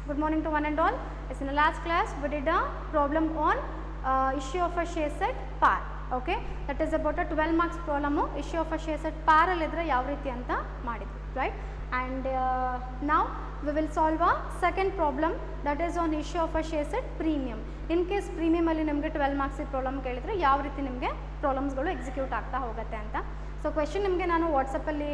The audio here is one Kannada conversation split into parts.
Good morning to one and all. Yes, in the last class we did a problem on issue of a share set par. Okay, that is about a 12 marks problem. Issue of a share set par alidre yav reeti anta madidvi, right? And now we will solve a second problem, that is on issue of a share set premium. In case premium alli nimage 12 marks problem kelidre yav reeti nimage problems galu execute aagta hogutte anta. So question ನಿಮಗೆ ನಾನು ವಾಟ್ಸಪ್ಪಲ್ಲಿ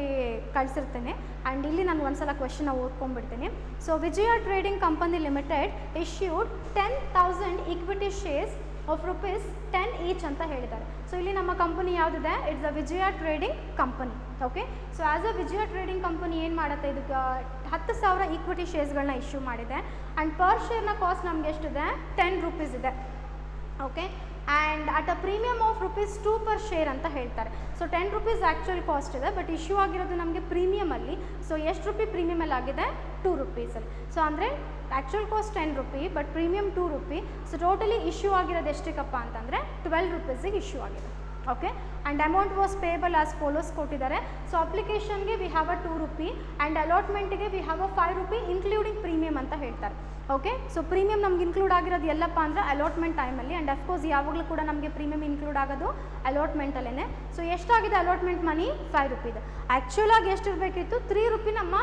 ಕಳಿಸಿರ್ತೇನೆ ಆ್ಯಂಡ್ ಇಲ್ಲಿ ನಾನು ಒಂದ್ಸಲ ಕ್ವೆಶನ್ನ ಓದ್ಕೊಂಡ್ಬಿಡ್ತೀನಿ. So Vijaya trading company limited issued 10,000 equity shares of ₹10 each ಅಂತ ಹೇಳಿದ್ದಾರೆ. ಸೊ ಇಲ್ಲಿ ನಮ್ಮ ಕಂಪನಿ ಯಾವುದಿದೆ, it's a Vijaya trading company. Okay, so as a Vijaya trading company ಏನು ಮಾಡುತ್ತೆ, ಇದಕ್ಕೆ 10,000 ಈಕ್ವಿಟಿ ಶೇರ್ಸ್ಗಳನ್ನ ಇಶ್ಯೂ ಮಾಡಿದೆ ಆ್ಯಂಡ್ ಪರ್ ಶೇರ್ನ ಕಾಸ್ಟ್ ನಮಗೆ ಎಷ್ಟಿದೆ, ₹10 ಇದೆ. Okay, and at a premium of ₹2 per share ಅಂತ ಹೇಳ್ತಾರೆ. ಸೊ ₹10 ಆ್ಯಕ್ಚುಯಲ್ ಕಾಸ್ಟ್ ಇದೆ, ಬಟ್ ಇಶ್ಯೂ ಆಗಿರೋದು ನಮಗೆ ಪ್ರೀಮಿಯಮಲ್ಲಿ. ಸೊ ಎಷ್ಟು ರೂಪಿ ಪ್ರೀಮಿಯಮಲ್ಲಿ ಆಗಿದೆ, ₹2. ಸೊ ಅಂದರೆ actual cost ₹10 but premium ₹2. So totally issue ಆಗಿರೋದು ಎಷ್ಟಕ್ಕಪ್ಪ ಅಂತಂದರೆ ₹12 ಇಶ್ಯೂ ಆಗಿದೆ. Okay, and amount was payable as follows ಕೊಟ್ಟಿದ್ದಾರೆ. ಸೊ ಅಪ್ಲಿಕೇಶನ್ಗೆ ವಿ ಹ್ಯಾವ್ ಅ ₹2 ಆ್ಯಂಡ್ ಅಲಾಟ್ಮೆಂಟ್ಗೆ we have a ₹5 including premium ಅಂತ ಹೇಳ್ತಾರೆ. ಓಕೆ, ಸೊ ಪ್ರೀಮಿಯಮ್ ನಮ್ಗೆ ಇನ್ಕ್ಲೂಡ್ ಆಗಿರೋದು ಎಲ್ಲಪ್ಪ ಅಂದರೆ ಅಲಾಟ್ಮೆಂಟ್ ಟೈಮಲ್ಲಿ, ಆ್ಯಂಡ್ ಅಫ್ಕೋರ್ಸ್ ಯಾವಾಗಲೂ ಕೂಡ ನಮಗೆ ಪ್ರೀಮಿಯಮ್ ಇನ್ಕ್ಲೂಡ್ ಆಗೋದು ಅಲಾಟ್ಮೆಂಟಲ್ಲೇ. ಸೊ ಎಷ್ಟಾಗಿದೆ ಅಲಾಟ್ಮೆಂಟ್ ಮನಿ, ₹5 ಇದೆ. ಆ್ಯಕ್ಚುಲಾಗಿ ಎಷ್ಟು ಇರಬೇಕಿತ್ತು, ₹3 ನಮ್ಮ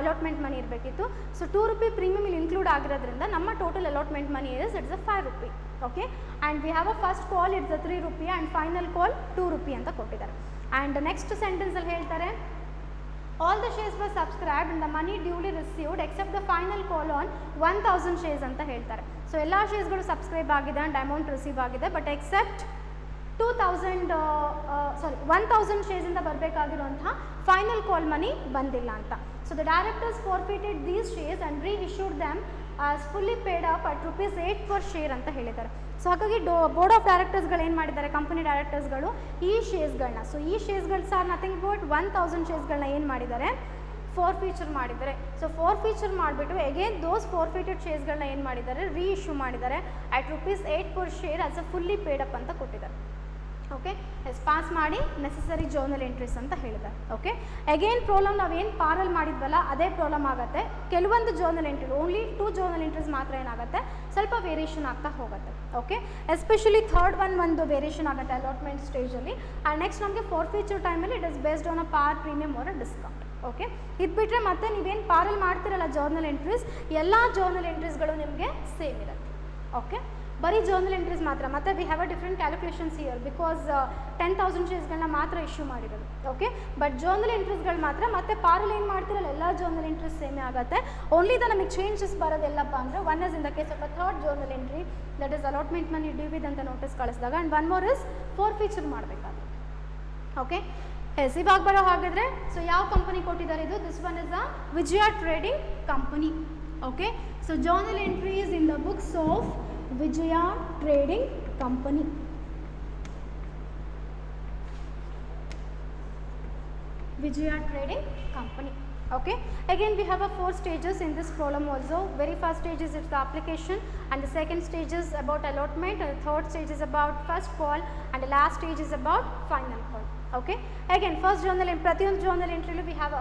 ಅಲಾಟ್ಮೆಂಟ್ ಮನಿ ಇರಬೇಕಿತ್ತು. ಸೊ ₹2 ಪ್ರೀಮಿಯಮ್ ಇಲ್ಲಿ ಇನ್ಕ್ಲೂಡ್ ಆಗಿರೋದ್ರಿಂದ ನಮ್ಮ total allotment money is it's a ₹5. Okay, and we have a first call it's a ₹3 and final call ₹2 ಅಂತ ಕೊಟ್ಟಿದ್ದಾರೆ. ಆ್ಯಂಡ್ ನೆಕ್ಸ್ಟ್ ಸೆಂಟೆನ್ಸಲ್ಲಿ ಹೇಳ್ತಾರೆ, all the shares were subscribed and the money duly received except the final call on 1,000 shares ಅಂತ ಹೇಳ್ತಾರೆ. ಸೊ ಎಲ್ಲ ಶೇರ್ಸ್ಗಳು ಸಬ್ಸ್ಕ್ರೈಬ್ ಆಗಿದೆ ಆ್ಯಂಡ್ ಅಮೌಂಟ್ ರಿಸೀವ್ ಆಗಿದೆ, ಬಟ್ ಎಕ್ಸೆಪ್ಟ್ 1,000 ಶೇರ್ಸಿಂದ ಬರಬೇಕಾಗಿರುವಂತಹ ಫೈನಲ್ ಕಾಲ್ ಮನಿ ಬಂದಿಲ್ಲ ಅಂತ. So the directors forfeited these shares and ರೀ issued damn as fully paid up at ₹8 per share ಅಂತ ಹೇಳಿದ್ದಾರೆ. ಸೊ ಹಾಗಾಗಿ ಬೋರ್ಡ್ ಆಫ್ ಡೈರೆಕ್ಟರ್ಸ್ಗಳು ಏನು ಮಾಡಿದ್ದಾರೆ, ಕಂಪನಿ ಡೈರೆಕ್ಟರ್ಸ್ಗಳು ಈ ಶೇರ್ಸ್ಗಳನ್ನ, ಸೊ ಈ ಶೇರ್ಸ್ಗಳು ಸರ್ ನಥಿಂಗ್ ಬಟ್ 1,000 ಶೇರ್ಸ್ಗಳನ್ನ ಏನು ಮಾಡಿದ್ದಾರೆ, ಫಾರ್ಫೀಚರ್ ಮಾಡಿದ್ದಾರೆ. ಸೊ ಫಾರ್ಫೀಚರ್ ಮಾಡಿಬಿಟ್ಟು ಅಗೇನ್ ದೋಸ್ ಫಾರ್ಫಿಟೆಡ್ ಶೇರ್ಸ್ಗಳನ್ನ ಏನು ಮಾಡಿದ್ದಾರೆ, ರೀ ಇಶ್ಯೂ ಮಾಡಿದ್ದಾರೆ at ₹8 per share as a fully paid up ಅಂತ ಕೊಟ್ಟಿದ್ದಾರೆ. ಓಕೆ, ಪಾಸ್ ಮಾಡಿ ನೆಸೆಸರಿ ಜರ್ನಲ್ ಎಂಟ್ರೀಸ್ ಅಂತ ಹೇಳಿದ್ದಾರೆ. ಓಕೆ, ಅಗೇನ್ ಪ್ರಾಬ್ಲಮ್ ನಾವೇನು ಪಾರಲ್ಲಿ ಮಾಡಿದ್ವಲ್ಲ ಅದೇ ಪ್ರಾಬ್ಲಮ್ ಆಗುತ್ತೆ. ಕೆಲವೊಂದು journal entry, only 2 journal entries ಮಾತ್ರ ಏನಾಗುತ್ತೆ, ಸ್ವಲ್ಪ ವೇರಿಯೇಷನ್ ಆಗ್ತಾ ಹೋಗುತ್ತೆ. ಓಕೆ, ಎಸ್ಪೆಷಲಿ ಥರ್ಡ್ ಒಂದು ವೇರಿಯೇಷನ್ ಆಗುತ್ತೆ ಅಲಾಟ್ಮೆಂಟ್ ಸ್ಟೇಜಲ್ಲಿ. ಆ್ಯಂಡ್ ನೆಕ್ಸ್ಟ್ ನಮಗೆ ಫಾರ್ಫೀಚರ್ ಟೈಮಲ್ಲಿ it is based on a ಪಾರ್, ಪ್ರೀಮಿಯಮ್ ಆರ್ ಡಿಸ್ಕೌಂಟ್. ಓಕೆ, ಇದು ಬಿಟ್ಟರೆ ಮತ್ತೆ ನೀವೇನು ಪಾರಲ್ಲಿ ಮಾಡ್ತಿರಲ್ಲ ಜರ್ನಲ್ ಎಂಟ್ರೀಸ್, ಎಲ್ಲ ಜರ್ನಲ್ ಎಂಟ್ರೀಸ್ಗಳು ನಿಮಗೆ ಸೇಮ್ ಇರುತ್ತೆ. ಓಕೆ, ಬರೀ ಜರ್ನಲ್ ಎಂಟ್ರೀಸ್ ಮಾತ್ರ. ಮತ್ತು V have a different calculations here because 10,000 ಶೇರ್ಸ್ಗಳನ್ನ ಮಾತ್ರ ಇಶ್ಯೂ ಮಾಡಿರೋದು. ಓಕೆ, ಬಟ್ ಜರ್ನಲ್ ಎಂಟ್ರೀಸ್ಗಳು ಮಾತ್ರ ಮತ್ತೆ ಪಾರಲ್ಲಿ ಏನು ಮಾಡ್ತಿರಲ್ಲ ಎಲ್ಲ ಜರ್ನಲ್ ಎಂಟ್ರೀಸ್ ಸೇಮೇ ಆಗುತ್ತೆ. ಓನ್ಲಿ ದ ನಮಗೆ ಚೇಂಜಸ್ ಬರೋದೆಲ್ಲಪ್ಪ ಅಂದರೆ one is in the case of a third journal entry, that is allotment money due with ಅಂತ ನೋಟಿಸ್ ಕಳಿಸಿದಾಗ, and one more is forfeiture ಮಾಡಬೇಕಾದ್ರೆ. ಓಕೆ, ಎಸ್ ಇವಾಗ ಬರೋ ಹಾಗಿದ್ರೆ, ಸೊ ಯಾವ ಕಂಪನಿ ಕೊಟ್ಟಿದ್ದಾರೆ ಇದು, this one is a Vijaya trading company. Okay, so journal entries in the books of Vijaya Trading Company. Vijaya Trading Company. Okay, again we have a 4 stages in this problem also. Very first stage is the application, and the second stage is about allotment, and the third stage is about first call, and the last stage is about final call. Okay, again first journal, in ಪ್ರತಿಯೊಂದು journal entry we have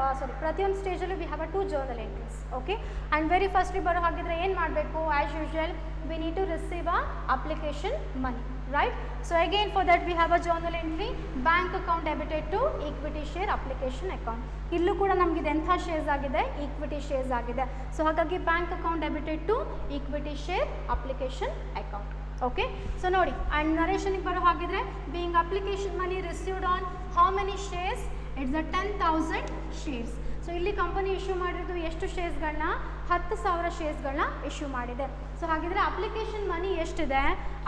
ಪ್ರತಿಯೊಂದು ಸ್ಟೇಜಲ್ಲೂ we have 2 journal entries. Okay, and very firstly ಬರೋ ಹಾಗಿದ್ರೆ ಏನು ಮಾಡಬೇಕು, as usual we need to receive a application money, right? So again for that we have a journal entry, bank account debited to equity share application account. ಇಲ್ಲೂ ಕೂಡ ನಮಗೆ ಇದು ಎಂಥ ಶೇರ್ಸ್ ಆಗಿದೆ, ಈಕ್ವಿಟಿ ಶೇರ್ಸ್ ಆಗಿದೆ. ಸೊ ಹಾಗಾಗಿ bank account debited to equity share application account. Okay, so ನೋಡಿ, ಆ್ಯಂಡ್ ನರೇಷನಿಗೆ ಬರೋ ಹಾಗಿದ್ರೆ being application money received on how many shares, it's a 10,000 shares. So ಇಲ್ಲಿ ಕಂಪನಿ ಇಶ್ಯೂ ಮಾಡಿರೋದು ಎಷ್ಟು ಶೇರ್ಸ್ಗಳನ್ನ, 10,000 ಶೇರ್ಸ್ಗಳನ್ನ ಇಶ್ಯೂ ಮಾಡಿದೆ. ಸೊ ಹಾಗಿದ್ರೆ ಅಪ್ಲಿಕೇಶನ್ ಮನಿ ಎಷ್ಟಿದೆ,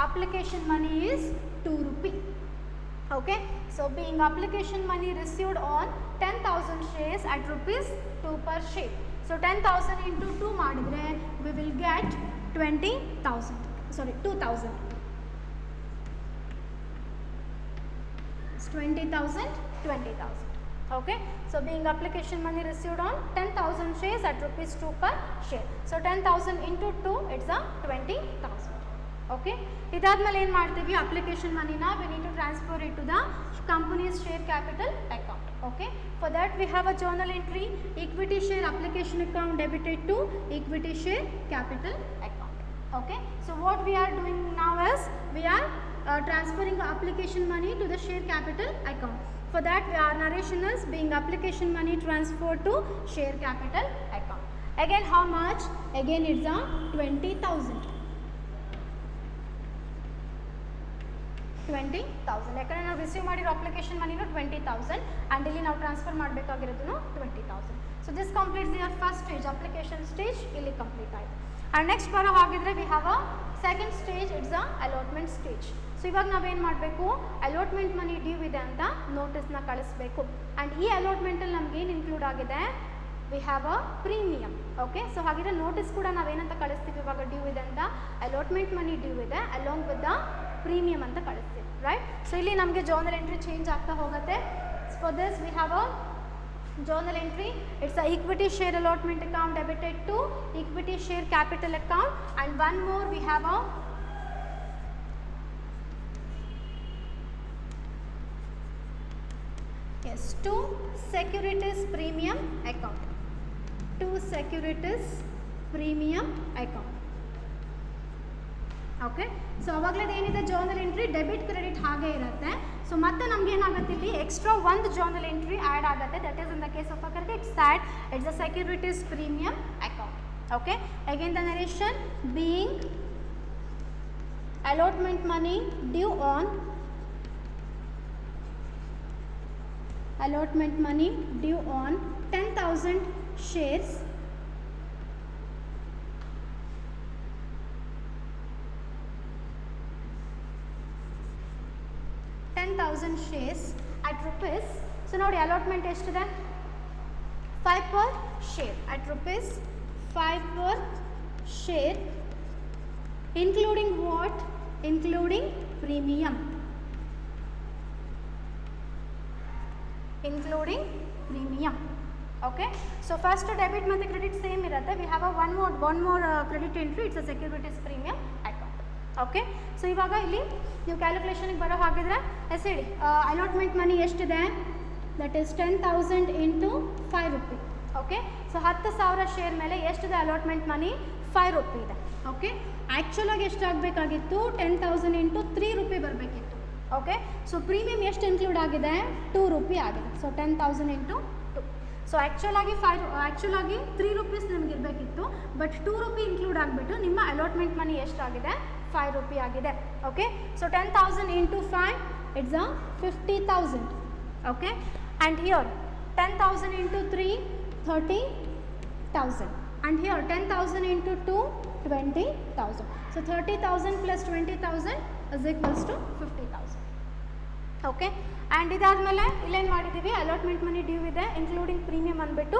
application money is ₹2. Okay, so being application money received on 10,000 shares at ₹2 per share. So 10,000 into 2 ಮಾಡಿದರೆ we will get 20,000. Sorry, 2,000. It's 20,000, 20,000. Okay, so being application money received on 10,000 shares at ₹2 per share. So 10,000 into 2, it's a 20,000. Okay, ಇದಾದ್ಮೇಲೆ ಏನು ಮಾಡ್ತೀವಿ, application ಮನಿನ we need to transfer it to the company's share capital account. Okay, for that we have a journal entry, equity share application account debited to equity share capital account. Okay, so what we are doing now is we are transferring the application money to the share capital account. For that our narration is being application money transferred to share capital account. Again how much? Again it's a 20,000. 20,000 ಯಾಕಂದರೆ ನಾವು ರಿಸೀವ್ ಮಾಡಿರೋ ಅಪ್ಲಿಕೇಶನ್ ಮನಿನೂ 20,000 ಆ್ಯಂಡ್ ಇಲ್ಲಿ ನಾವು ಟ್ರಾನ್ಸ್ಫರ್ ಮಾಡಬೇಕಾಗಿರೋದು 20,000. So this completes your first stage, application stage ಇಲ್ಲಿ ಕಂಪ್ಲೀಟ್ ಆಯಿತು. ಆ್ಯಂಡ್ ನೆಕ್ಸ್ಟ್ ಬರೋ ಹಾಗಿದ್ರೆ we have a second stage, it's a allotment stage. So ಇವಾಗ ನಾವೇನು ಮಾಡಬೇಕು, ಅಲಾಟ್ಮೆಂಟ್ ಮನಿ ಡ್ಯೂ ಇದೆ ಅಂತ ನೋಟಿಸ್ನ ಕಳಿಸ್ಬೇಕು. ಆ್ಯಂಡ್ ಈ ಅಲಾಟ್ಮೆಂಟಲ್ಲಿ ನಮ್ಗೆ ಏನು ಇನ್ಕ್ಲೂಡ್ ಆಗಿದೆ, we have a premium. Okay, so ಹಾಗಿದ್ರೆ ನೋಟಿಸ್ ಕೂಡ ನಾವೇನಂತ ಕಳಿಸ್ತೀವಿ ಇವಾಗ ಡ್ಯೂ ಇದೆ ಅಂತ, ಅಲಾಟ್ಮೆಂಟ್ ಮನಿ ಡ್ಯೂ ಇದೆ ಅಲಾಂಗ್ ವಿತ್ ದ ಪ್ರೀಮಿಯಮ್ ಅಂತ ಕಳಿಸ್ತೀವಿ, ರೈಟ್. ಸೊ ಇಲ್ಲಿ ನಮಗೆ ಜರ್ನಲ್ ಎಂಟ್ರಿ ಚೇಂಜ್ ಆಗ್ತಾ ಹೋಗುತ್ತೆ. For this we have a journal entry, it's a equity share allotment account debited to equity share capital account. And one more we have a to securities premium account, to securities premium account. Okay, so ಅವಾಗಲೇ ಏನಿದೆ ಜರ್ನಲ್ ಎಂಟ್ರಿ ಡೆಬಿಟ್ ಕ್ರೆಡಿಟ್ ಹಾಗೆ ಇರುತ್ತೆ. ಸೊ ಮತ್ತೆ ನಮ್ಗೆ ಏನಾಗುತ್ತೆ, ಇಲ್ಲಿ ಎಕ್ಸ್ಟ್ರಾ ಒಂದು ಜರ್ನಲ್ ಎಂಟ್ರಿ ಆ್ಯಡ್ ಆಗುತ್ತೆ. That is in the case of a credit side, it's a securities premium account. Okay, again the narration being allotment money due on allotment money due on 10,000 shares at rupees. So now the allotment ಎಷ್ಟಿದೆ, 5 per share at rupees 5 per share, including what, including premium, including premium. Okay, so first debit ಮತ್ತು credit same ಇರುತ್ತೆ. We have a one more credit entry, it's a securities premium account. Okay, so ಇವಾಗ ಇಲ್ಲಿ ನೀವು ಕ್ಯಾಲ್ಕುಲೇಷನ್ಗೆ ಬರೋ ಹಾಗಿದ್ರೆ ಎಸ್ ಹೇಳಿ, ಅಲಾಟ್ಮೆಂಟ್ ಮನಿ ಎಷ್ಟಿದೆ, that is 10,000 into 5 rupee. Okay, so 10,000 share ಮೇಲೆ ಎಷ್ಟಿದೆ ಅಲಾಟ್ಮೆಂಟ್ ಮನಿ, 5 ರೂಪಿ ಇದೆ. ಓಕೆ, ಆ್ಯಕ್ಚುಲಾಗಿ ಎಷ್ಟು ಆಗಬೇಕಾಗಿತ್ತು, 10,000 ಇಂಟು 3 ರೂಪಿ ಬರಬೇಕಿತ್ತು. ಓಕೆ, ಸೊ ಪ್ರೀಮಿಯಮ್ ಎಷ್ಟು ಇನ್ಕ್ಲೂಡ್ ಆಗಿದೆ, 2 ರೂಪಿ ಆಗಿದೆ. So 10,000 into 2. ಸೊ ಆ್ಯಕ್ಚುಲಾಗಿ 3 ರೂಪೀಸ್ ನಿಮ್ಗೆ ಇರಬೇಕಿತ್ತು, ಬಟ್ 2 ರೂಪಿ ಇನ್ಕ್ಲೂಡ್ ಆಗಿಬಿಟ್ಟು ನಿಮ್ಮ ಅಲಾಟ್ಮೆಂಟ್ ಮನಿ ಎಷ್ಟಾಗಿದೆ, 5 ರೂಪಿ ಆಗಿದೆ. Okay, so 10,000 into 5 it's a 50,000. Okay, and here 10,000 into 3 30,000, and here 10,000 into 2 20,000. So 30,000 plus 20,000 is equals to 50,000. Okay, and ಇದಾದಮೇಲೆ ಇಲ್ಲೇನು ಮಾಡಿದ್ದೀವಿ, ಅಲಾಟ್ಮೆಂಟ್ ಮನಿ ಡ್ಯೂ ಇದೆ ಇನ್ಕ್ಲೂಡಿಂಗ್ ಪ್ರೀಮಿಯಮ್ ಅಂದ್ಬಿಟ್ಟು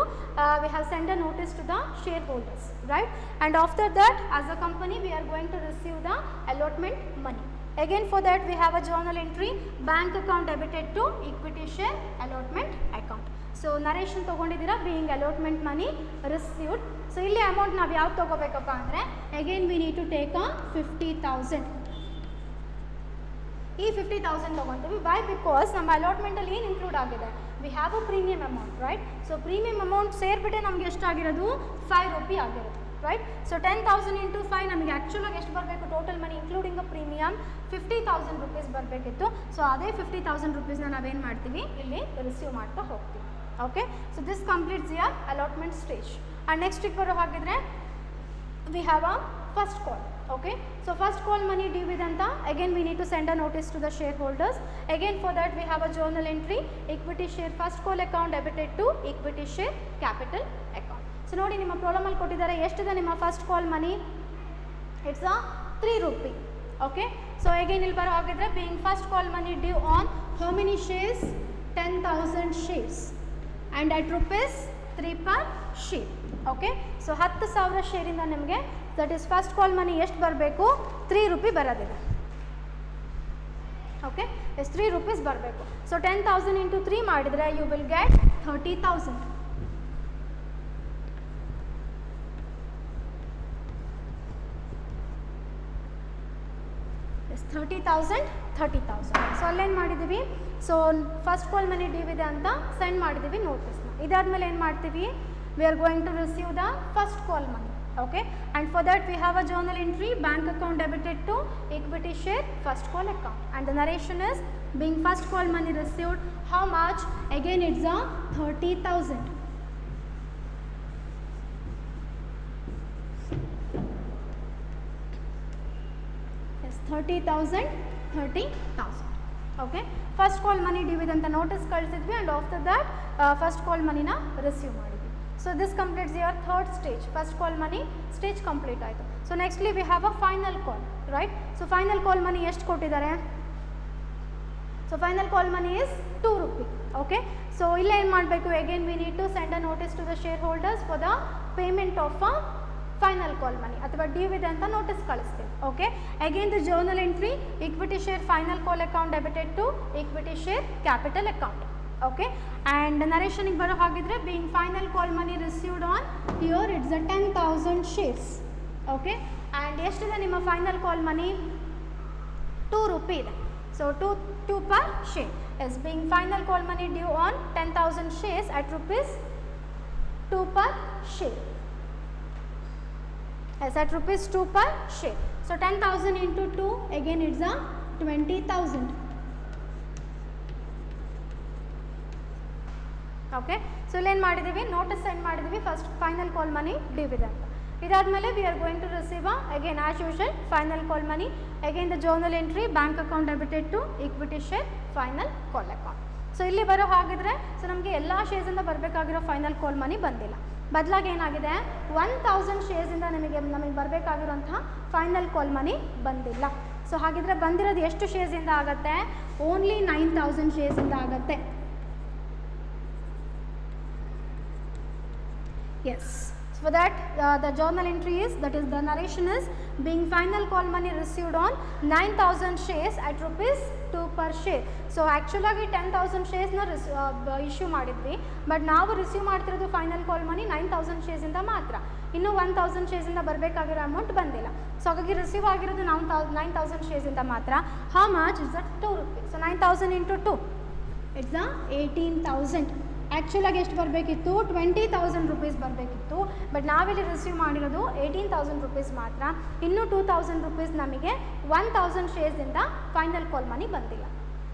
we have send a notice to the shareholders, right. And after that as a company we are going to receive the allotment money. Again for that we have a journal entry, bank account debited to equity share allotment account. So narration ತೊಗೊಂಡಿದ್ದೀರಾ, being allotment money received. So ಇಲ್ಲಿ ಅಮೌಂಟ್ ನಾವು ಯಾವ್ದು ತೊಗೋಬೇಕಪ್ಪ ಅಂದರೆ, again we need to take a 50,000. ಈ 50,000 ತೊಗೊತೀವಿ. ವೈ, ಬಿಕಾಸ್ ನಮ್ಮ ಅಲಾಟ್ಮೆಂಟಲ್ಲಿ ಏನು ಇನ್ಕ್ಲೂಡ್ ಆಗಿದೆ, we have a premium amount, right. So premium amount ಸೇರಿಬಿಟ್ಟೆ ನಮಗೆ ಎಷ್ಟಾಗಿರೋದು, 5 ರೂಪಿ ಆಗಿರೋದು, ರೈಟ್. ಸೊ 10,000 ಇಂಟು 5 ನಮಗೆ ಆ್ಯಕ್ಚುಲಾಗಿ ಎಷ್ಟು ಬರಬೇಕು, total money including a premium 50,000 rupees ಬರಬೇಕಿತ್ತು. ಸೊ ಅದೇ 50,000 ರುಪೀಸ್ನ ನಾವೇನು ಮಾಡ್ತೀವಿ, ಇಲ್ಲಿ ರಿಸೀವ್ ಮಾಡ್ತಾ ಹೋಗ್ತೀವಿ. Okay, so this completes your allotment stage. And ನೆಕ್ಸ್ಟಿಗೆ ಬರೋ ಹಾಗಿದ್ರೆ we have a first call. Okay, so first call money due with anta, again we need to send a notice to the shareholders. Again for that we have a journal entry, equity share first call account debited to equity share capital account. So ನೋಡಿ ನಿಮ್ಮ ಪ್ರಾಬ್ಲಮ್ ಅಲ್ಲಿ ಕೊಟ್ಟಿದ್ದಾರೆ, ಎಷ್ಟಿದೆ ನಿಮ್ಮ first call money, it's a 3 rupee. Okay, so again ಇಲ್ಲಿ ಬರೋ ಹಾಗಿದ್ರೆ being first call money due on how many shares, 10,000 shares and at rupees 3 per share. Okay, so 10,000 ಶೇರಿಂದ ನಿಮಗೆ ದಟ್ ಈಸ್ ಫಸ್ಟ್ ಕಾಲ್ ಮನಿ ಎಷ್ಟು ಬರಬೇಕು, 3 ರೂಪಿ ಬರೋದಿದೆ. ಓಕೆ, ಎಷ್ಟು 3 ರೂಪೀಸ್ ಬರಬೇಕು. ಸೊ 10,000 ಇಂಟು 3 ಮಾಡಿದರೆ you will get 30,000. Yes 30,000 30,000. So ಅಲ್ಲೇನು ಮಾಡಿದ್ದೀವಿ, so first call money due ಇದೆ ಅಂತ ಸೆಂಡ್ ಮಾಡಿದ್ದೀವಿ ನೋಟಿಸ್ನ. ಇದಾದಮೇಲೆ ಏನು ಮಾಡ್ತೀವಿ, we are going to receive the first call money. Okay, and for that we have a journal entry, bank account debited to equity share first call account, and the narration is being first call money received, how much, again it's a 30,000. Yes, 30,000 30,000. Okay, first call money due ಇದೆ ಅಂತ ನೋಟಿಸ್ ಕಳಿಸಿದ್ವಿ, and after that first call money ನ ರಿಸೀವ್ ಮಾಡಿದ್ವಿ. So this completes your third stage, first call money stage complete ಆಯಿತು. So nextly we have a final call, right? So final call money ಎಷ್ಟು ಕೊಟ್ಟಿದ್ದಾರೆ, so final call money is 2 rupees. Okay, so ಇಲ್ಲಿ ಏನು ಮಾಡಬೇಕು, again we need to send a notice to the shareholders for the payment of a final call money ಅಥವಾ ಡ್ಯೂ ಇದೆ ಅಂತ ನೋಟಿಸ್ ಕಳಿಸ್ತೀವಿ. Okay, again the journal entry, equity share final call account debited to equity share capital account. Okay, and narration ಗೆ ಬರೋ ಹಾಗಿದ್ರೆ being final call money received on, here it's a 10,000 shares. Okay, and ಎಷ್ಟಿದೆ ನಿಮ್ಮ final call money, 2 rupees ಇದೆ. So 2 per share is being final call money due on 10,000 shares at rupees 2 per share. Yes, at rupees 2 per share. So 10,000 into 2, again it's a 20,000. Okay, so ಇಲ್ಲೇನು ಮಾಡಿದ್ದೀವಿ, ನೋಟಿಸ್ ಸೆಂಡ್ ಮಾಡಿದ್ದೀವಿ first final call money due ಇದೆ ಅಂತ. ಇದಾದಮೇಲೆ we are going to receive again as usual final call money, again the journal entry, bank account debited to equity share final call account. So ಇಲ್ಲಿ ಬರೋ ಹಾಗಿದ್ರೆ, ಸೊ ನಮಗೆ ಎಲ್ಲ ಶೇರ್ಸಿಂದ ಬರಬೇಕಾಗಿರೋ ಫೈನಲ್ ಕಾಲ್ ಮನಿ ಬಂದಿಲ್ಲ, ಬದಲಾಗಿ ಏನಾಗಿದೆ 1,000 ಶೇರ್ಸಿಂದ ನಮಗೆ ಬರಬೇಕಾಗಿರೋಂತಹ ಫೈನಲ್ ಕಾಲ್ ಮನಿ ಬಂದಿಲ್ಲ. ಸೊ ಹಾಗಿದ್ರೆ ಬಂದಿರೋದು ಎಷ್ಟು ಶೇರ್ಸಿಂದ ಆಗುತ್ತೆ, ಓನ್ಲಿ 9,000 ಶೇರ್ಸಿಂದ ಆಗುತ್ತೆ. Yes, so for that the journal entry is, that is the narration is being final call money received on 9,000 shares at rupees 2 per share. So actually ಆಗಿ 10,000 ಶೇರ್ಸ್ನ ಇಶ್ಯೂ ಮಾಡಿದ್ವಿ, ಬಟ್ ನಾವು ರಿಸೀವ್ ಮಾಡ್ತಿರೋದು ಫೈನಲ್ ಕಾಲ್ ಮನಿ 9,000 ಶೇರ್ಸಿಂದ ಮಾತ್ರ, ಇನ್ನೂ 1,000 ಶೇರ್ಸಿಂದ ಬರಬೇಕಾಗಿರೋ ಅಮೌಂಟ್ ಬಂದಿಲ್ಲ. ಸೊ ಹಾಗಾಗಿ ರಿಸೀವ್ ಆಗಿರೋದು 9,000 ಶೇರ್ಸಿಂದ ಮಾತ್ರ. How much is that, 2 rupees. So 9,000 into 2 it's 18,000. ಆ್ಯಕ್ಚುಲಾಗಿ ಎಷ್ಟು ಬರಬೇಕಿತ್ತು, 20,000 ರುಪೀಸ್ ಬರಬೇಕಿತ್ತು, ಬಟ್ ನಾವಿಲ್ಲಿ ರಿಸೀವ್ ಮಾಡಿರೋದು 18,000 ರುಪೀಸ್ ಮಾತ್ರ. ಇನ್ನೂ 2,000 ರುಪೀಸ್ ನಮಗೆ 1,000 ಶೇರ್ಸಿಂದ ಫೈನಲ್ ಕಾಲ್ ಮನಿ ಬಂದಿಲ್ಲ.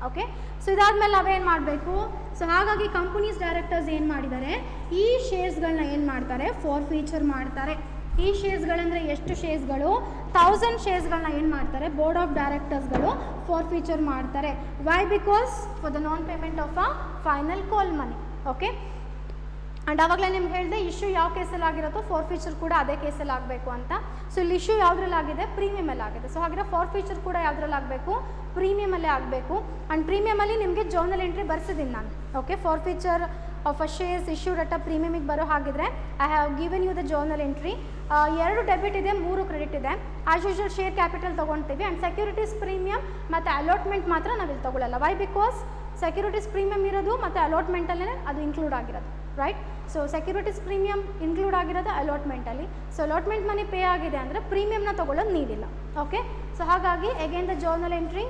ಓಕೆ, ಸೊ ಇದಾದಮೇಲೆ ನಾವೇನು ಮಾಡಬೇಕು, ಸೊ ಹಾಗಾಗಿ ಕಂಪನೀಸ್ ಡೈರೆಕ್ಟರ್ಸ್ ಏನು ಮಾಡಿದ್ದಾರೆ, ಈ ಶೇರ್ಸ್ಗಳನ್ನ ಏನು ಮಾಡ್ತಾರೆ, ಫಾರ್ಫೀಚರ್ ಮಾಡ್ತಾರೆ. ಈ ಶೇರ್ಸ್ಗಳಂದರೆ ಎಷ್ಟು ಶೇರ್ಸ್ಗಳು, 1000 ಶೇರ್ಸ್ಗಳನ್ನ ಏನು ಮಾಡ್ತಾರೆ, ಬೋರ್ಡ್ ಆಫ್ ಡೈರೆಕ್ಟರ್ಸ್ಗಳು ಫಾರ್ಫೀಚರ್ ಮಾಡ್ತಾರೆ. Why, because for the non payment of a final call money. Okay, and ಆವಾಗಲೇ ನಿಮ್ಗೆ ಹೇಳಿದೆ ಇಶ್ಯೂ ಯಾವ ಕೇಸಲ್ಲಿ ಆಗಿರುತ್ತೋ ಫಾರ್ಫೀಚರ್ ಕೂಡ ಅದೇ ಕೇಸಲ್ಲಿ ಆಗಬೇಕು ಅಂತ. ಸೊ ಇಲ್ಲಿ ಇಶ್ಯೂ ಯಾವುದ್ರಲ್ಲಿ ಆಗಿದೆ, ಪ್ರೀಮಿಯಮಲ್ಲಿ ಆಗಿದೆ. ಸೊ ಹಾಗಿದ್ರೆ ಫಾರ್ಫೀಚರ್ ಕೂಡ ಯಾವುದ್ರಲ್ಲಿ ಆಗಬೇಕು, ಪ್ರೀಮಿಯಮಲ್ಲೇ ಆಗಬೇಕು. ಆ್ಯಂಡ್ ಪ್ರೀಮಿಯಮಲ್ಲಿ ನಿಮಗೆ ಜರ್ನಲ್ ಎಂಟ್ರಿ ಬರ್ಸಿದ್ದೀನಿ ನಾನು. Okay, forfeiture of a shares issued at a ಪ್ರೀಮಿಯಮಿಗೆ ಬರೋ ಹಾಗಿದ್ರೆ I have given you the journal entry. 2 debit ಇದೆ, 3 ಕ್ರೆಡಿಟ್ ಇದೆ. ಆ್ಯಸ್ ಯೂಶುವಲ್ ಶೇರ್ ಕ್ಯಾಪಿಟಲ್ ತೊಗೊಳ್ತೀವಿ, ಆ್ಯಂಡ್ ಸೆಕ್ಯೂರಿಟೀಸ್ ಪ್ರೀಮಿಯಮ್ ಮತ್ತು ಅಲಾಟ್ಮೆಂಟ್ ಮಾತ್ರ ನಾವಿಲ್ಲಿ ತೊಗೊಳ್ಳಲ್ಲ. ವೈ, ಬಿಕಾಸ್ ಸೆಕ್ಯೂರಿಟೀಸ್ ಪ್ರೀಮಿಯಮ್ ಇರೋದು ಮತ್ತು ಅಲಾಟ್ಮೆಂಟಲ್ಲೇ ಅದು ಇನ್ಕ್ಲೂಡ್ ಆಗಿರೋದು, right? So securities premium include ಆಗಿರೋದು ಅಲಾಟ್ಮೆಂಟಲ್ಲಿ. ಸೊ ಅಲಾಟ್ಮೆಂಟ್ ಮನಿ ಪೇ ಆಗಿದೆ ಅಂದರೆ ಪ್ರೀಮಿಯಮ್ನ ತೊಗೊಳ್ಳೋದು ನೀಡಿಲ್ಲ. ಓಕೆ, ಸೊ ಹಾಗಾಗಿ again the journal entry,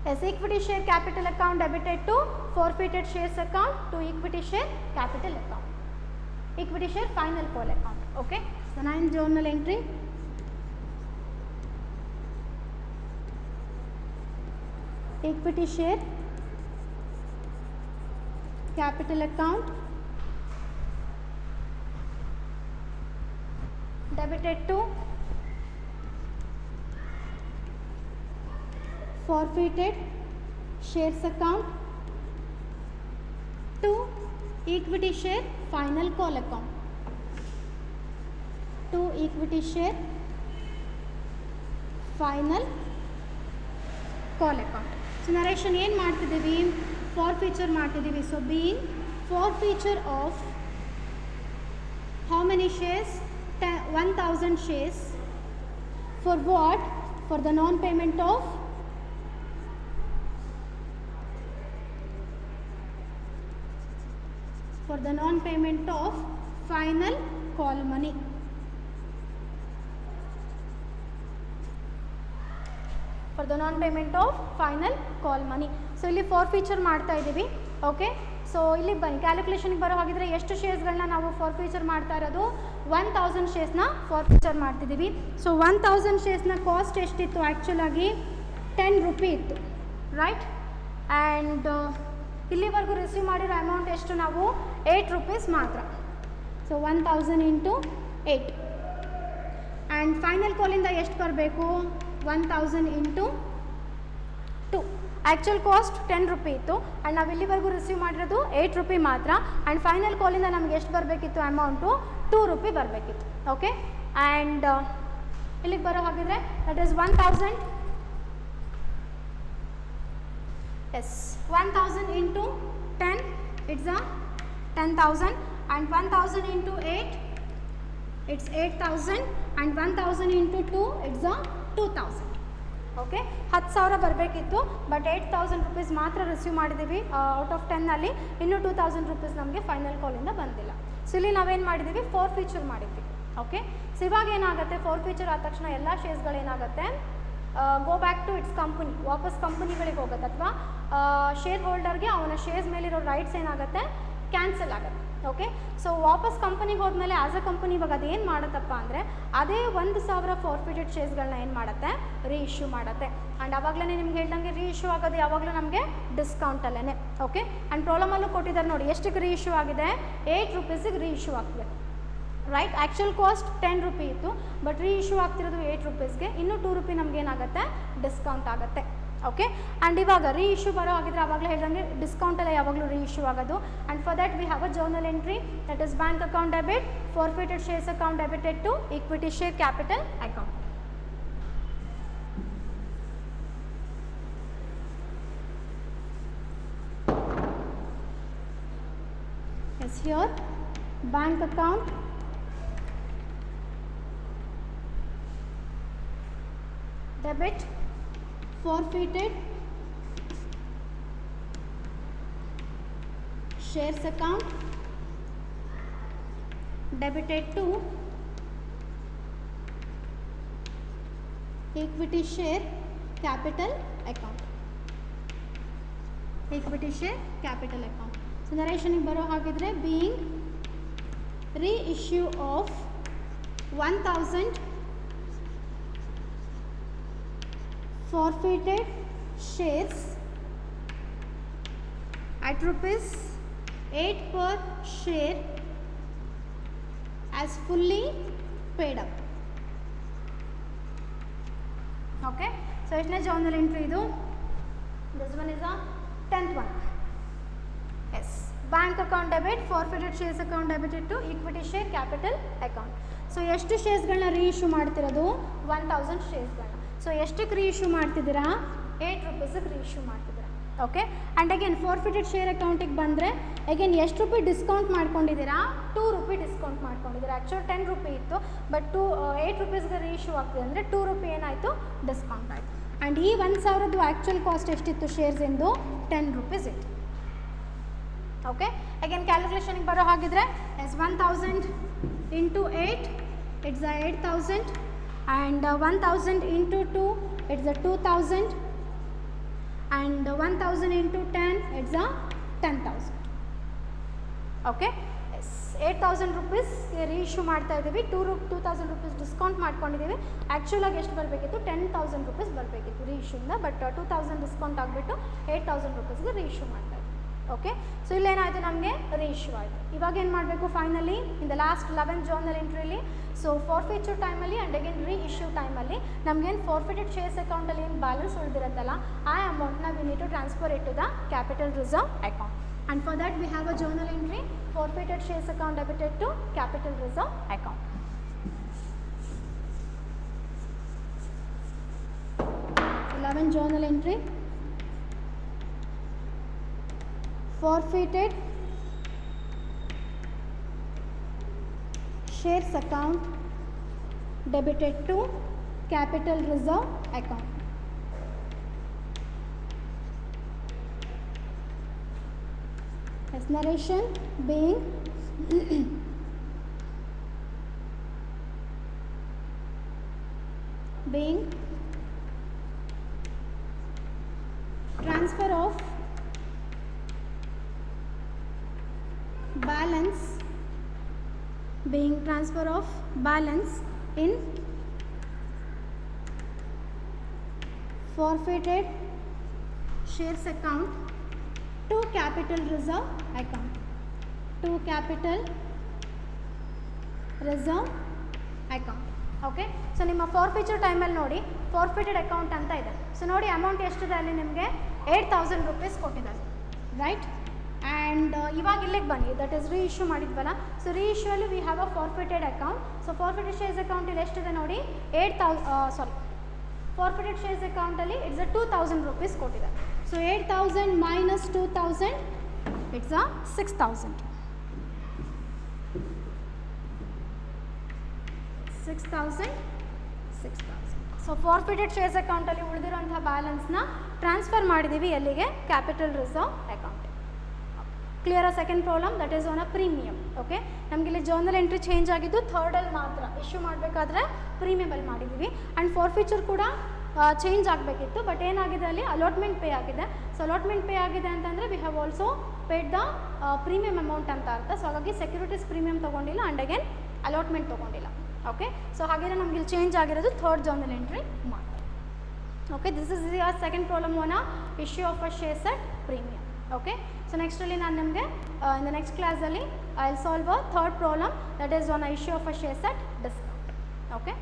as equity share capital account debited to forfeited shares account to equity share capital account, equity share final call account. Okay, so 9 journal entry, equity share capital account debited to forfeited shares account to equity share final call account, to equity share final call account. So narration ಏನು ಮಾಡ್ತಿದ್ದೀವಿ, forfeiture ಮಾಡ್ತಿದ್ದೀವಿ. So being forfeiture of how many shares, 1,000 shares. For what? For the non-payment of final call money. For the non payment of final call money. So ಇಲ್ಲಿ ಫಾರ್ಫೀಚರ್ ಮಾಡ್ತಾ ಇದ್ದೀವಿ. ಓಕೆ, ಸೊ ಇಲ್ಲಿ ಬನ್ನಿ ಕ್ಯಾಲ್ಕುಲೇಷನ್ಗೆ ಬರೋ ಹಾಗಿದ್ರೆ ಎಷ್ಟು ಶೇರ್ಸ್ಗಳನ್ನ ನಾವು ಫಾರ್ಫೀಚರ್ ಮಾಡ್ತಾ ಇರೋದು 1000 ಶೇರ್ಸ್ನ ಫಾರ್ಫೀಚರ್ ಮಾಡ್ತಿದ್ದೀವಿ. ಸೊ 1000 ಶೇರ್ಸ್ನ ಕಾಸ್ಟ್ ಎಷ್ಟಿತ್ತು, ಆ್ಯಕ್ಚುಲಾಗಿ 10 ರೂಪಿ ಇತ್ತು, ರೈಟ್. ಆ್ಯಂಡ್ ಇಲ್ಲಿವರೆಗೂ ರಿಸೀವ್ ಮಾಡಿರೋ ಅಮೌಂಟ್ ಎಷ್ಟು, ನಾವು 8 ರೂಪೀಸ್ ಮಾತ್ರ. So 1000 into 8. ಆ್ಯಂಡ್ ಫೈನಲ್ ಕಾಲಿಂದ ಎಷ್ಟು ಬರಬೇಕು, 1000 ಇಂಟು 2. ಆ್ಯಕ್ಚುಲ್ ಕಾಸ್ಟ್ 10 ರೂಪಿ ಇತ್ತು ಆ್ಯಂಡ್ ನಾವು ಇಲ್ಲಿವರೆಗೂ ರಿಸೀವ್ ಮಾಡಿರೋದು 8 ರೂಪಿ ಮಾತ್ರ. ಆ್ಯಂಡ್ ಫೈನಲ್ ಕಾಲಿಂದ ನಮಗೆ ಎಷ್ಟು ಬರಬೇಕಿತ್ತು ಅಮೌಂಟು, 2 ರೂಪಿ ಬರಬೇಕಿತ್ತು. ಓಕೆ, ಆ್ಯಂಡ್ ಇಲ್ಲಿಗೆ ಬರೋ ಹಾಗಿದ್ರೆ that is 1000. Yes, 1000 into 10 it's 10,000 and 1000 into 8 it's 8,000 and 1000 into 2 it's 2,000. Okay, 10,000 ಬರಬೇಕಿತ್ತು ಬಟ್ 8,000 ರೂಪೀಸ್ ಮಾತ್ರ ರಿಸೀವ್ ಮಾಡಿದ್ದೀವಿ ಔಟ್ ಆಫ್ 10ನಲ್ಲಿ. ಇನ್ನೂ 2,000 ರೂಪೀಸ್ ನಮಗೆ ಫೈನಲ್ ಕಾಲಿಂದ ಬಂದಿಲ್ಲ. ಸೊ ಇಲ್ಲಿ ನಾವೇನು ಮಾಡಿದ್ದೀವಿ, ಫಾರ್ಫೀಚರ್ ಮಾಡಿದ್ವಿ. ಓಕೆ, ಸೊ ಇವಾಗ ಏನಾಗುತ್ತೆ, ಫಾರ್ಫೀಚರ್ ಆದ ತಕ್ಷಣ ಎಲ್ಲ ಶೇರ್ಸ್ಗಳೇನಾಗುತ್ತೆ, go back to its company, ವಾಪಸ್ ಕಂಪನಿಗಳಿಗೆ ಹೋಗುತ್ತೆ, ಅಥವಾ ಶೇರ್ ಹೋಲ್ಡರ್ಗೆ ಅವನ ಶೇರ್ಸ್ ಮೇಲಿರೋ ರೈಟ್ಸ್ ಏನಾಗುತ್ತೆ, ಕ್ಯಾನ್ಸಲ್ ಆಗುತ್ತೆ. ಓಕೆ, ಸೊ ವಾಪಸ್ ಕಂಪನಿಗೆ ಹೋದ್ಮೇಲೆ ಆ್ಯಸ್ ಅ ಕಂಪನಿ ಇವಾಗ ಅದೇನು ಮಾಡುತ್ತಪ್ಪ ಅಂದರೆ ಅದೇ 1,000 ಫಾರ್ಫಿಟೆಡ್ ಶೇರ್ಸ್ಗಳನ್ನ ಏನು ಮಾಡುತ್ತೆ, ರೀಇಶ್ಯೂ ಮಾಡುತ್ತೆ. ಆ್ಯಂಡ್ ಆವಾಗಲೇ ನಿಮ್ಗೆ ಹೇಳ್ದಂಗೆ ರೀಇಶ್ಯೂ ಆಗೋದು ಯಾವಾಗಲೂ ನಮಗೆ ಡಿಸ್ಕೌಂಟಲ್ಲೇ. ಓಕೆ, ಆ್ಯಂಡ್ ಪ್ರಾಬ್ಲಮಲ್ಲೂ ಕೊಟ್ಟಿದ್ದಾರೆ ನೋಡಿ, ಎಷ್ಟಕ್ಕೆ ರೀಇಶ್ಯೂ ಆಗಿದೆ, 8 ರೂಪೀಸಿಗೆ ರೀಇಶ್ಯೂ ಆಗ್ತದೆ, ರೈಟ್. ಆ್ಯಕ್ಚುಲ್ ಕಾಸ್ಟ್ 10 ರೂಪಿ ಇತ್ತು ಬಟ್ ರೀಇಶ್ಯೂ ಆಗ್ತಿರೋದು 8 ರೂಪೀಸ್ಗೆ. ಇನ್ನೂ 2 ರೂಪಿ ನಮ್ಗೆ ಏನಾಗುತ್ತೆ, ಡಿಸ್ಕೌಂಟ್ ಆಗುತ್ತೆ. ಓಕೆ, ಆ್ಯಂಡ್ ಇವಾಗ ರೀಇಶ್ಯೂ ಬರೋ ಆಗಿದ್ರೆ ಆವಾಗಲೇ ಹೇಳ್ದಂಗೆ ಡಿಸ್ಕೌಂಟೆಲ್ಲ ಯಾವಾಗಲೂ ರೀಇಶ್ಯೂ ಆಗೋದು. And for that we have a journal entry, that is bank account debit, forfeited shares account debited to equity share capital account. Yes, here bank account debit forfeited shares account debited to equity share capital account. equity share capital account. So narration ಗೆ ಬರೋ ಹಾಗಿದ್ರೆ being reissue of 1000 forfeited shares at rupees 8 per share as fully paid up. Okay, so ಎಷ್ಟನೇ journal entry ಇದು, this one is a 10th one. Yes, bank account debit, forfeited shares account debited to equity share capital account. So ಎಷ್ಟು ಶೇರ್ಸ್ಗಳನ್ನ ರೀಇಶ್ಯೂ ಮಾಡ್ತಿರೋದು, 1000 ಶೇರ್ಸ್ಗಳನ್ನ. ಸೊ ಎಷ್ಟಕ್ಕೆ ರೀಇಶ್ಯೂ ಮಾಡ್ತಿದ್ದೀರಾ, 8 ರೂಪೀಸಿಗೆ ರೀಇಶ್ಯೂ ಮಾಡ್ತಿದ್ದೀರಾ. Okay, and again forfeited share ಅಕೌಂಟಿಗೆ ಬಂದರೆ ಅಗೇನ್ ಎಷ್ಟು ರೂಪಾಯಿ ಡಿಸ್ಕೌಂಟ್ ಮಾಡ್ಕೊಂಡಿದ್ದೀರಾ, 2 ರೂಪಿ ಡಿಸ್ಕೌಂಟ್ ಮಾಡ್ಕೊಂಡಿದ್ದೀರಾ. ಆ್ಯಕ್ಚುಲಿ 10 ರೂಪಿ ಇತ್ತು ಬಟ್ 8 ರೂಪೀಸ್ಗೆ ರೀಇಶ್ಯೂ ಆಗ್ತಿದೆ ಅಂದರೆ 2 ರೂಪಿ ಏನಾಯಿತು, ಡಿಸ್ಕೌಂಟ್ ಆಯಿತು. ಆ್ಯಂಡ್ ಈ 1000 ಆ್ಯಕ್ಚುಲ್ ಕಾಸ್ಟ್ ಎಷ್ಟಿತ್ತು ಶೇರ್ಸ್ ಎಂದು, 10 ರೂಪೀಸ್ ಇತ್ತು. ಓಕೆ, ಅಗೇನ್ ಕ್ಯಾಲ್ಕುಲೇಷನ್ಗೆ ಬರೋ ಹಾಗಿದ್ರೆ S 1000 into 8 it's 8,000 and 1000 into 2 it's a 2000 and 1000 into 10 it's a 10,000. okay, yes, 8,000 rupees reissue ಮಾಡ್ತಾ ಇದ್ದೀವಿ. 2,000 rupees ಡಿಸ್ಕೌಂಟ್ ಮಾಡ್ಕೊಂಡಿದ್ದೀವಿ. ಆ್ಯಕ್ಚುಲಾಗಿ ಎಷ್ಟು ಬರಬೇಕಿತ್ತು, 10,000 rupees ಬರಬೇಕಿತ್ತು ರೀಇಶ್ಯೂಯಿಂದ, ಬಟ್ 2,000 ಡಿಸ್ಕೌಂಟ್ ಆಗಿಬಿಟ್ಟು 8,000 rupeesಗೆ ರೀಇಶ್ಯೂ ಮಾಡ್ತಾ ಇದ್ದೀವಿ. ಓಕೆ, ಸೊ ಇಲ್ಲೇನಾಯಿತು, ನಮಗೆ ರೀಇಶ್ಯೂ ಆಯಿತು. ಇವಾಗ ಏನು ಮಾಡಬೇಕು, finally in the last 11th journal ಎಂಟ್ರಿಲಿ, ಸೊ ಫಾರ್ಫಿಚರ್ ಟೈಮಲ್ಲಿ ಆ್ಯಂಡ್ ಅಗೇನ್ ರೀಇಶ್ಯೂ ಟೈಮಲ್ಲಿ ನಮಗೇನು ಫಾರ್ಫಿಟೆಡ್ ಶೇರ್ಸ್ ಅಕೌಂಟಲ್ಲಿ ಏನು ಬ್ಯಾಲೆನ್ಸ್ ಉಳಿದಿರುತ್ತಲ್ಲ ಆ ಅಮೌಂಟ್ನ we need to transfer it to the capital reserve account. And for that we have a journal entry, forfeited shares account debited to capital reserve account. 11th journal entry, forfeited shares account debited to capital reserve account. As narration being transfer of balance in forfeited shares account to capital reserve account. Okay, so ನಿಮ್ಮ ಫಾರ್ಫಿಚರ್ ಟೈಮಲ್ಲಿ ನೋಡಿ ಫಾರ್ಫಿಟೆಡ್ ಅಕೌಂಟ್ ಅಂತ ಇದೆ. ಸೊ ನೋಡಿ ಅಮೌಂಟ್ ಎಷ್ಟಿದೆ ಅಲ್ಲಿ ನಿಮಗೆ 8,000 ರೂಪೀಸ್ ಕೊಟ್ಟಿದ್ದಾರೆ, ರೈಟ್. ಆ್ಯಂಡ್ ಇವಾಗ ಇಲ್ಲಿಗೆ ಬನ್ನಿ, ದಟ್ ಈಸ್ ರೀಇಶ್ಯೂ ಮಾಡಿದ್ವಲ್ಲ. ಸೊ ರೀಇಶ್ಯೂ ಅಲ್ಲಿ we have a forfeited account. So forfeited shares ಅಕೌಂಟಲ್ಲಿ ಎಷ್ಟಿದೆ ನೋಡಿ, ಫಾರ್ಫಿಟೆಡ್ ಶೇರ್ಸ್ ಅಕೌಂಟಲ್ಲಿ ಇಟ್ಸ್ 2,000 ರೂಪೀಸ್ ಕೊಟ್ಟಿದ್ದಾರೆ. So 8,000 minus 2,000 it's 6,000. 6,000. So forfeited shares ಅಕೌಂಟಲ್ಲಿ ಉಳಿದಿರೋಂಥ ಬ್ಯಾಲೆನ್ಸ್ನ ಟ್ರಾನ್ಸ್ಫರ್ ಮಾಡಿದ್ದೀವಿ ಎಲ್ಲಿಗೆ, capital reserve account. Clear? Second problem that is on a premium. Okay, ನಮಗಿಲ್ಲಿ ಜರ್ನಲ್ ಎಂಟ್ರಿ ಚೇಂಜ್ ಆಗಿದ್ದು ಥರ್ಡಲ್ಲಿ ಮಾತ್ರ. ಇಶ್ಯೂ ಮಾಡಬೇಕಾದ್ರೆ ಪ್ರೀಮಿಯಮಲ್ಲಿ ಮಾಡಿದ್ದೀವಿ. ಆ್ಯಂಡ್ ಫಾರ್ಫಿಚರ್ ಕೂಡ ಚೇಂಜ್ ಆಗಬೇಕಿತ್ತು, ಬಟ್ ಏನಾಗಿದೆ ಅಲ್ಲಿ ಅಲಾಟ್ಮೆಂಟ್ ಪೇ ಆಗಿದೆ. ಸೊ ಅಲಾಟ್ಮೆಂಟ್ ಪೇ ಆಗಿದೆ ಅಂತಂದರೆ we have also paid the premium amount ಅಂತ ಅರ್ಥ. ಸೊ ಹಾಗಾಗಿ ಸೆಕ್ಯೂರಿಟೀಸ್ ಪ್ರೀಮಿಯಮ್ ತೊಗೊಂಡಿಲ್ಲ ಆ್ಯಂಡ್ ಅಗೇನ್ ಅಲಾಟ್ಮೆಂಟ್ ತೊಗೊಂಡಿಲ್ಲ. ಓಕೆ, ಸೊ ಹಾಗೆಯೇ ನಮ್ಗೆ ಇಲ್ಲಿ ಚೇಂಜ್ ಆಗಿರೋದು ಥರ್ಡ್ ಜರ್ನಲ್ ಎಂಟ್ರಿ ಮಾತ್ರ. Okay, this is your second problem on a issue of a shares at premium. Okay, so ನೆಕ್ಸ್ಟಲ್ಲಿ ನಾನು ನಿಮಗೆ ಇನ್ ದ ನೆಕ್ಸ್ಟ್ ಕ್ಲಾಸಲ್ಲಿ I will solve a third problem that is on a issue of a shares at discount. Okay.